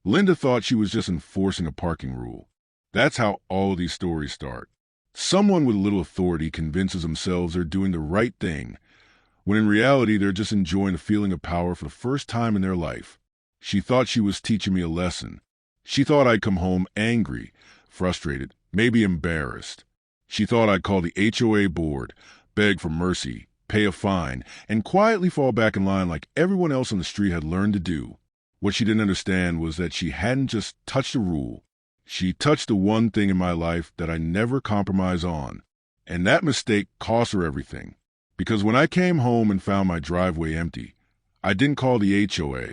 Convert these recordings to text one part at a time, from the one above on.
Linda thought she was just enforcing a parking rule. That's how all of these stories start. Someone with little authority convinces themselves they're doing the right thing, when in reality they're just enjoying the feeling of power for the first time in their life. She thought she was teaching me a lesson. She thought I'd come home angry, frustrated, maybe embarrassed. She thought I'd call the HOA board, beg for mercy, pay a fine, and quietly fall back in line like everyone else on the street had learned to do. What she didn't understand was that she hadn't just touched a rule. She touched the one thing in my life that I never compromise on. And that mistake cost her everything. Because when I came home and found my driveway empty, I didn't call the HOA.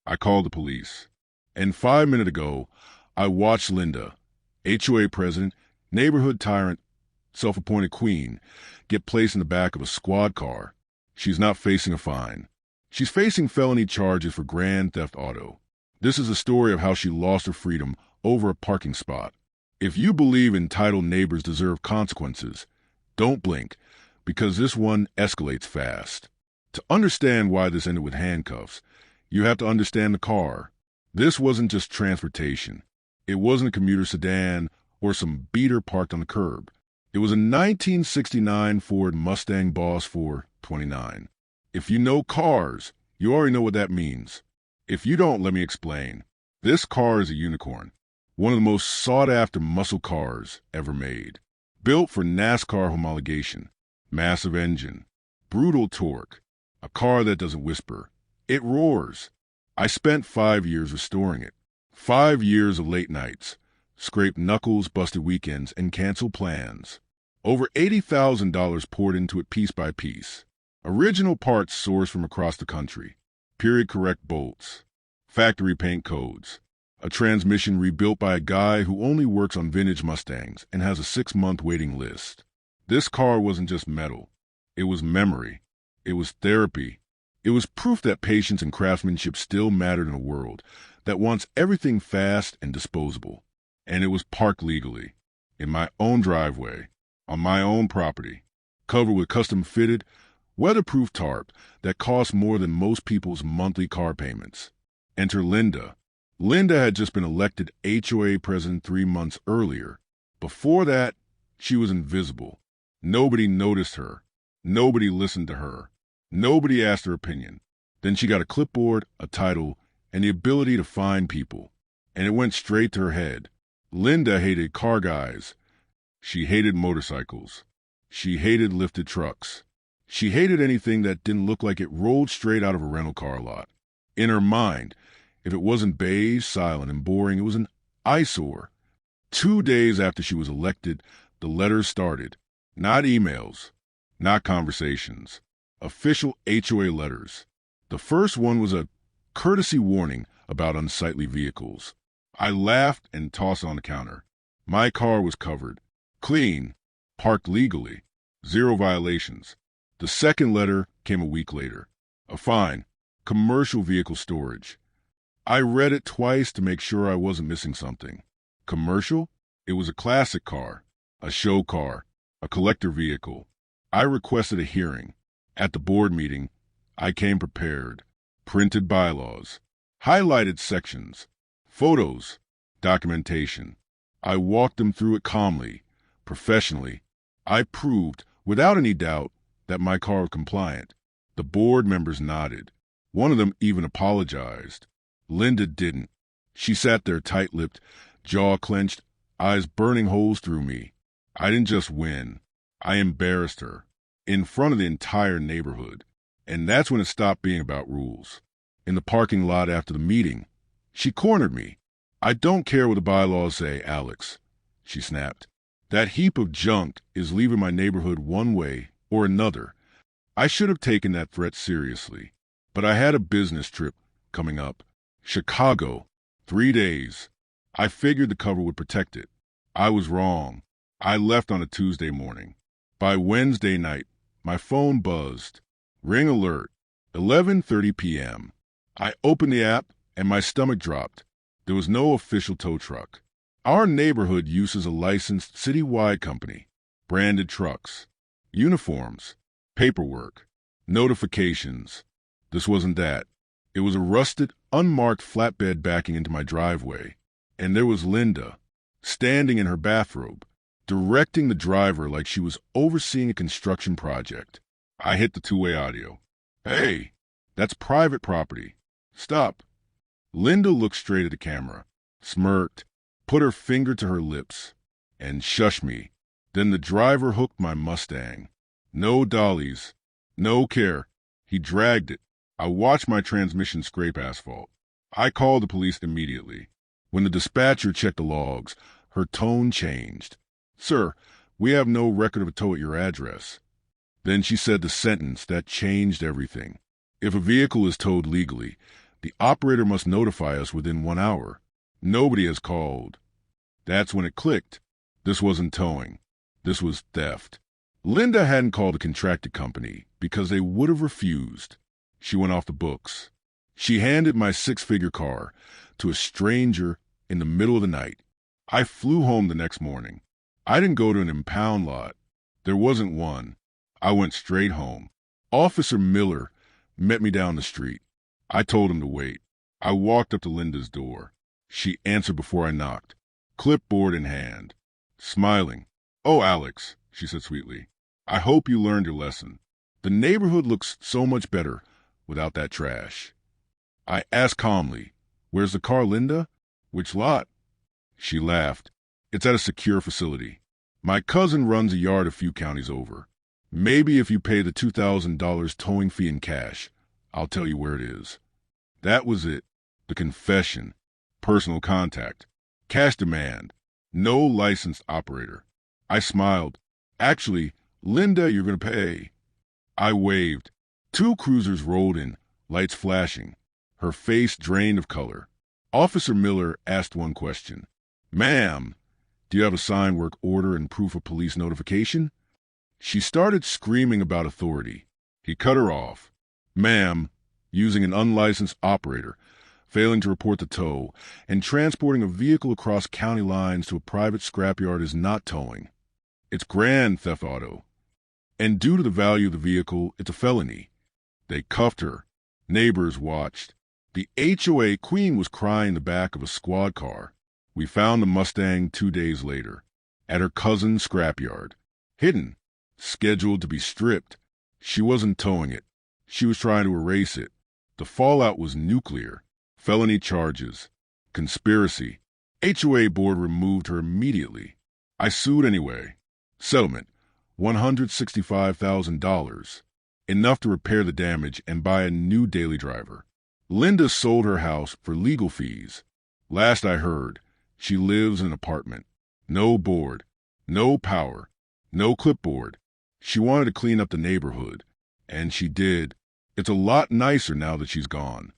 I called the police. And 5 minutes ago, I watched Linda, HOA president, neighborhood tyrant, self-appointed queen, get placed in the back of a squad car. She's not facing a fine. She's facing felony charges for grand theft auto. This is a story of how she lost her freedom over a parking spot. If you believe entitled neighbors deserve consequences, don't blink, because this one escalates fast. To understand why this ended with handcuffs, you have to understand the car. This wasn't just transportation. It wasn't a commuter sedan or some beater parked on the curb. It was a 1969 Ford Mustang Boss 429. If you know cars, you already know what that means. If you don't, let me explain. This car is a unicorn, one of the most sought-after muscle cars ever made. Built for NASCAR homologation, massive engine, brutal torque, a car that doesn't whisper. It roars. I spent 5 years restoring it. 5 years of late nights, scraped knuckles, busted weekends, and canceled plans. Over $80,000 poured into it piece by piece. Original parts sourced from across the country. Period-correct bolts. Factory paint codes. A transmission rebuilt by a guy who only works on vintage Mustangs and has a 6-month waiting list. This car wasn't just metal. It was memory. It was therapy. It was proof that patience and craftsmanship still mattered in a world that wants everything fast and disposable. And it was parked legally, in my own driveway, on my own property, covered with custom-fitted, weatherproof tarp that cost more than most people's monthly car payments. Enter Linda. Linda had just been elected HOA president 3 months earlier. Before that, she was invisible. Nobody noticed her. Nobody listened to her. Nobody asked her opinion. Then she got a clipboard, a title, and the ability to find people. And it went straight to her head. Linda hated car guys. She hated motorcycles. She hated lifted trucks. She hated anything that didn't look like it rolled straight out of a rental car lot. In her mind, if it wasn't beige, silent, and boring, it was an eyesore. 2 days after she was elected, the letters started. Not emails, not conversations. Official HOA letters. The first one was a courtesy warning about unsightly vehicles. I laughed and tossed on the counter. My car was covered. Clean. Parked legally. 0 violations. The second letter came a week later. A fine. Commercial vehicle storage. I read it twice to make sure I wasn't missing something. Commercial? It was a classic car, a show car, a collector vehicle. I requested a hearing. At the board meeting, I came prepared. Printed bylaws, highlighted sections, photos, documentation. I walked them through it calmly, professionally. I proved, without any doubt, that my car was compliant. The board members nodded. One of them even apologized. Linda didn't. She sat there tight-lipped, jaw clenched, eyes burning holes through me. I didn't just win. I embarrassed her, in front of the entire neighborhood. And that's when it stopped being about rules. In the parking lot after the meeting, she cornered me. "I don't care what the bylaws say, Alex," she snapped. "That heap of junk is leaving my neighborhood one way or another." I should have taken that threat seriously, but I had a business trip coming up. Chicago, 3 days. I figured the cover would protect it. I was wrong. I left on a Tuesday morning. By Wednesday night, my phone buzzed. Ring alert, 11:30 p.m. I opened the app and my stomach dropped. There was no official tow truck. Our neighborhood uses a licensed citywide company. Branded trucks, uniforms, paperwork, notifications. This wasn't that. It was a rusted, unmarked flatbed backing into my driveway, and there was Linda, standing in her bathrobe, directing the driver like she was overseeing a construction project. I hit the two-way audio. "Hey, that's private property. Stop." Linda looked straight at the camera, smirked, put her finger to her lips, and shushed me. Then the driver hooked my Mustang. No dollies, no care. He dragged it. I watched my transmission scrape asphalt. I called the police immediately. When the dispatcher checked the logs, her tone changed. "Sir, we have no record of a tow at your address." Then she said the sentence that changed everything. "If a vehicle is towed legally, the operator must notify us within 1 hour. Nobody has called." That's when it clicked. This wasn't towing. This was theft. Linda hadn't called a contracted company because they would have refused. She went off the books. She handed my 6-figure car to a stranger in the middle of the night. I flew home the next morning. I didn't go to an impound lot. There wasn't one. I went straight home. Officer Miller met me down the street. I told him to wait. I walked up to Linda's door. She answered before I knocked, clipboard in hand. Smiling. "Oh, Alex," she said sweetly, "I hope you learned your lesson. The neighborhood looks so much better without that trash." I asked calmly, "Where's the car, Linda?" "Which lot?" She laughed. "It's at a secure facility. My cousin runs a yard a few counties over. Maybe if you pay the $2,000 towing fee in cash, I'll tell you where it is." That was it. The confession. Personal contact. Cash demand. No licensed operator. I smiled. "Actually, Linda, you're going to pay." I waved. 2 cruisers rolled in, lights flashing. Her face drained of color. Officer Miller asked one question. "Ma'am, do you have a signed work order and proof of police notification?" She started screaming about authority. He cut her off. "Ma'am, using an unlicensed operator, failing to report the tow, and transporting a vehicle across county lines to a private scrapyard is not towing. It's grand theft auto. And due to the value of the vehicle, it's a felony." They cuffed her. Neighbors watched. The HOA queen was crying in the back of a squad car. We found the Mustang 2 days later, at her cousin's scrapyard. Hidden. Scheduled to be stripped. She wasn't towing it. She was trying to erase it. The fallout was nuclear. Felony charges. Conspiracy. HOA board removed her immediately. I sued anyway. Settlement, $165,000. Enough to repair the damage and buy a new daily driver. Linda sold her house for legal fees. Last I heard, she lives in an apartment. No board. No power. No clipboard. She wanted to clean up the neighborhood. And she did. It's a lot nicer now that she's gone.